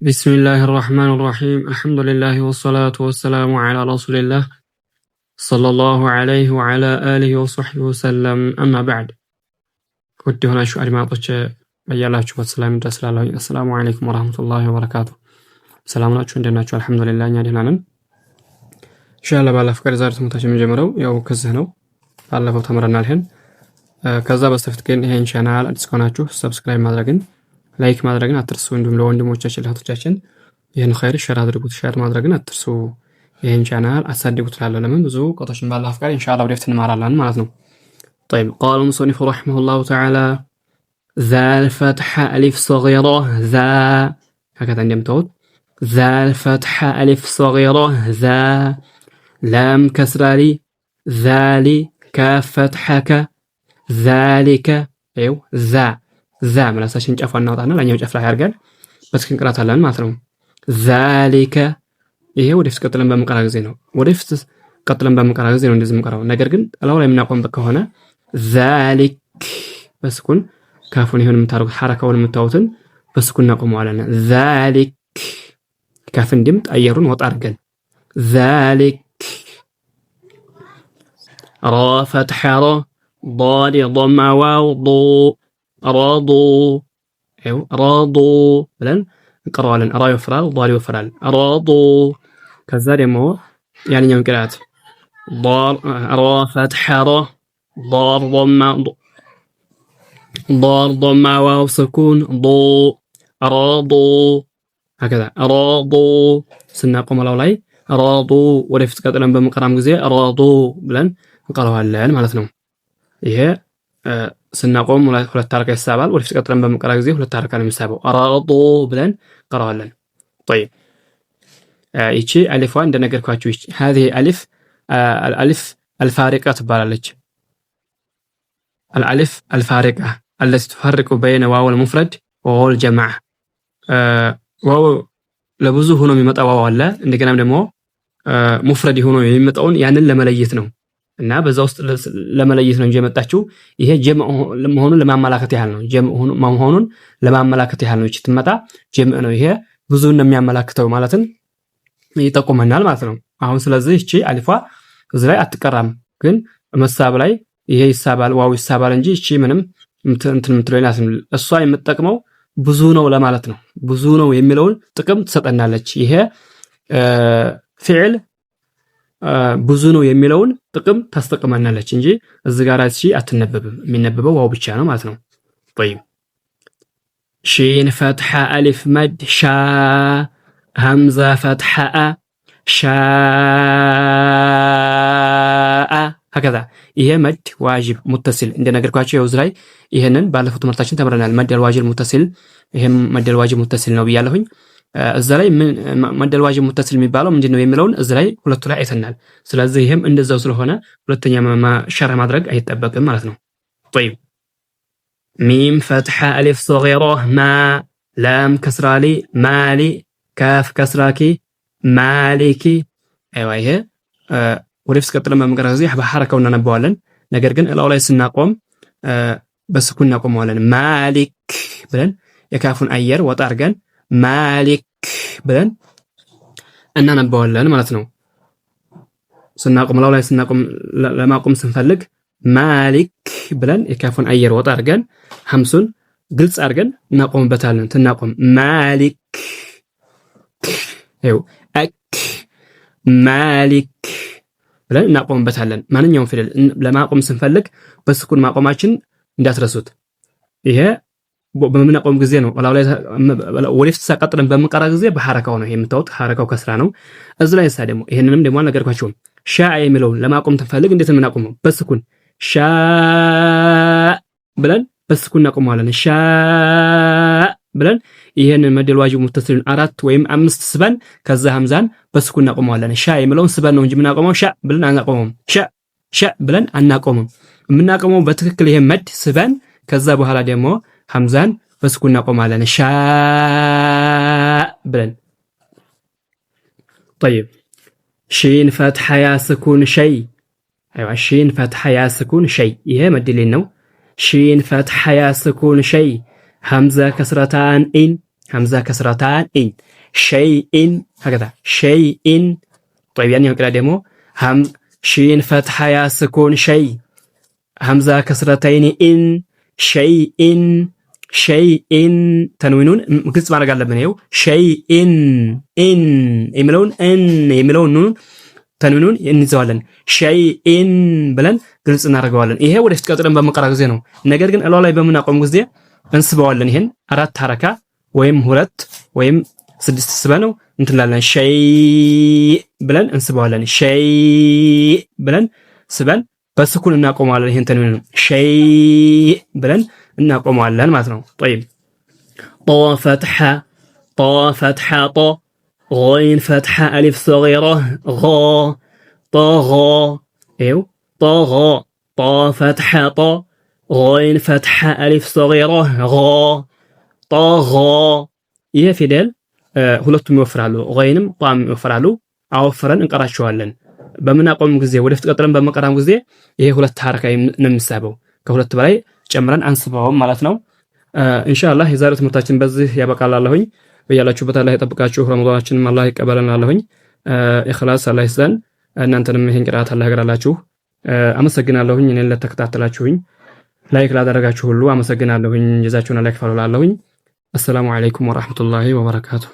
بسم الله الرحمن الرحيم الحمد لله والصلاة والسلام على رسول الله صلى الله عليه وعلى آله وصحبه وسلم أما بعد كنت هنا شو أجمعتك أيالله شو بسلام درس الله السلام عليكم ورحمة الله وبركاته سلام عليكم عندنا الحمد لله يعني هنا إن شاء الله بالله فكر زارت متشم جمرو يو كزهنو بالله فتمرنا الحين كذا بستفتكين هين شانال أتسكوناتشو سبسكرايب مادرجن ላይክ ማድረግን አትርሱ። እንዲሁም ለወንድሞቻችን ለእህቶቻችን ይህን ኸይር ሼር አድርጉት። ሼር ማድረግን አትርሱ። ይህን ቻናል አሳድጉት እላለሁ። ለምን ብዙ እውቀቶችን ባላህ ፍቃድ ኢንሻአላህ ወደፊት እንማራለን ማለት ነው። طيب قال المصنف رحمه الله تعالى ذا الفتحة ألف صغيرة ذا هكذا እንደምታዩት ذا الفتحة ألف صغيرة ذا لام كسرة لي ذالي كاف فتحة ك ذلك ايو ذا ዛ ምላሳችን ጫፍ እናውጣና ላኛው ጫፍ ላይ አድርገን በትክክል እንቀራታለን ማለት ነው። ዛሊከ ይሄ ወደፊት ቀጥለን በመቀራ ጊዜ ነው። ወደፊት ቀጥለን በመቀራ ጊዜ ነው እንደዚህ የምንቀራው። ነገር ግን ላው ላይ የምናቆምበት ከሆነ ዛሊክ በስኩን ካፉን ይሁን የምታደርጉት ሐረካውን የምታውቱን በስኩን እናቆመዋለን። ዛሊክ ካፍን ድምጥ አየሩን ወጣ አድርገን ዛሊክ ራ ፈትሐ ራ ضاد ضم واو ضو راضوا ايوه راضوا بلن نقراولن را يفرال ضال يفرال راضوا كذا دمو يعني يوم قرات ضار را فتح را ضار ضم واو سكون ضو راضوا هكذا راضوا سنقوم لاي راضوا ولفت قدلن بمقرام غزي راضوا بلن نقراولن ማለት ነው። ይሄ ስናቆም ሁለት ሐረካ ይሳባል። ወደፊት ቀጥለን በመቀራ ጊዜ ሁለት ሐረካ ነው የሚሳበው። አራዶ ብለን ቀራዋለን። طيب እቺ አሊፏ እንደነገርኳችሁ እቺ هذه الالف الالف الفارقه ትባላለች። الالف الفارقه التي تفرق بين واو المفرد وواو الجمع ዋው ለብዙ ሆኖ የሚመጣ ዋው አለ። እንደገናም ደግሞ ሙፍረድ ሆኖ የሚመጣውን ያንን ለመለየት ነው እና በዛ ውስጥ ለመለየት ነው እንጂ የመጣችው ይሄ ጀምዕ መሆኑን ለማመላከት ያህል ነው። ጀምዕ መሆኑን ለማመላከት ያህል ነው። እቺ ትመጣ ጀምዕ ነው። ይሄ ብዙ እንደሚያመላክተው ማለትን ይጠቁመናል ማለት ነው። አሁን ስለዚህ እቺ አሊፏ እዚህ ላይ አትቀራም፣ ግን መሳብ ላይ ይሄ ይሳባል፣ ዋው ይሳባል እንጂ እቺ ምንም እንትን ምትለይናት እሷ የምትጠቅመው ብዙ ነው ለማለት ነው። ብዙ ነው የሚለውን ጥቅም ትሰጠናለች። ይሄ ፊዕል ብዙ ነው የሚለውን ጥቅም ታስጠቅመናለች እንጂ እዚህ ጋር እሺ አትነበብም። የሚነበበው ዋው ብቻ ነው ማለት ነው። طيب شين فتحة ألف مد شا همزة فتحة أ شاء هكذا ይሄ መድ ዋጅብ ሙተሲል እንደነገርኳችሁ ያው ዝላይ ይሄንን ባለፉት ትምህርታችን ተምረናል። መድ ዋጅብ ሙተሲል ይሄም መድ ዋጅብ ሙተሲል ነው ብያለሁኝ። እዛ ላይ መድ ዋጅብ ሙተሲል የሚባለው ምንድነው የሚለውን እዛ ላይ ሁለቱ ላይ አይተናል። ስለዚህ ይሄም እንደዛው ስለሆነ ሁለተኛ ሸርህ ማድረግ አይጠበቅም ማለት ነው። طيب ሚም ፈትሐ አሊፍ صغيرة ما ላም ከስራሊ ማሊ ካፍ ከስራኪ ማሊኪ አይዋ ይሄ ወደፊት ቀጥለን በመቀራ ጊዜ በሐረካው እናነባዋለን። ነገር ግን እላው ላይ ስናቆም በስኩን እናቆመዋለን። ማሊክ ብለን የካፉን አየር ወጣ አድርገን ማሊክ ብለን እናነባዋለን ማለት ነው። ስናቆም እላው ላይ ስናቆም ለማቆም ስንፈልግ ማሊክ ብለን የካፉን አየር ወጣ አድርገን ሐምሱን ግልጽ አድርገን እናቆምበታለን። ትናቆም ማሊክ ይው አክ ማሊክ ብለን እናቆምበታለን። ማንኛውም ፊደል ለማቆም ስንፈልግ በስኩን ማቆማችን እንዳትረሱት። ይሄ በምናቆም ጊዜ ነው። ወላው ላይ ወደፊት ተቀጥለን በመቀራ ጊዜ በሐረካው ነው የምታውት። ሐረካው ከስራ ነው። እዚህ ላይ ደግሞ ይሄንንም ደግሞ ነገርኳችሁ። ሻ የሚለውን ለማቆም ተፈልግ እንዴት ነው የምናቆመው? በስኩን ሻ ብለን በስኩን እናቆመዋለን። ሻ ብለን ይሄንን መደል ዋጅብ ሙተሲልን 4 ወይም 5 ስበን ከዛ ሐምዛን በስኩን እናቆመዋለን። ሻ የሚለውን ስበን ነው እንጂ የምናቆመው ሻ ብለን አናቆመውም። ሻ ብለን አናቆመው። የምናቆመው በትክክል ይሄ መድ ስበን ከዛ በኋላ ደግሞ ሐምዛን በስኩን እናቆማለን። ሻ ብለን طيب شين فتح يا سكون شيء ايوه شين فتح يا سكون شيء ይሄ መድልን ነው። شين فتح يا سكون شيء همزة كسرتان إن همزة كسرتان إن شيء هكذا شيء. طيب يعني يقرأ ديمو هم شين فتحة يا سكون شيء همزة كسرتين إن شيء تنوينون قلت ما رجع لبنيو شيء إن يملون نون تنوينون ينزوالن شيء بلن قلت نرجعوالن إيه هو رفت كاترن بمقرأ زينو نجرجن الله يبمنا قوم جزدي እንስበዋለን ይሄን አራት ሐረካ ወይም ሁለት ወይም ስድስት ስበነው እንትላለን ሸይ ብለን እንስበዋለን ሸይ ብለን ስበን በስኩን እናቆማለን ይሄን ተንዊን ሸይ ብለን እናቆማለን ማለት ነው طيب طا فتحة طا غين فتحة ألف صغيرة غا طغى ايو طغى طا فتحة طا غين فتحة ألف صغيرة غا طغى ይሄ ፊደል ሁለቱም ይወፍራሉ غيንም ጣም ይወፍራሉ አወፍረን እንቀራቸዋለን በመናቆም ጊዜ ወደፊት ቀጥለን በመቀራም ጊዜ ይሄ ሁለት ሐረካ ነው የሚሳበው ከሁለት በላይ ጨምረን አንስበው ማለት ነው ኢንሻአላህ የዛሬው ትምህርታችን በዚህ ያበቃላለሁኝ በያላችሁበት አላህ ይጠብቃችሁ ረመዳናችንን አላህ ይቀበለናለሁኝ ኢኽላስ አላህ ይስጠን እናንተንም ይሄን ቅራት አላህ ያግራላችሁ አመሰግናለሁኝ እኔን ለተከታተላችሁኝ ላይክ ላደረጋችሁ ሁሉ አመሰግናለሁኝ ጀዛችሁን አላህ ይክፈላችሁኝ። አሰላሙ አለይኩም ወራህመቱላሂ ወበረካቱሁ።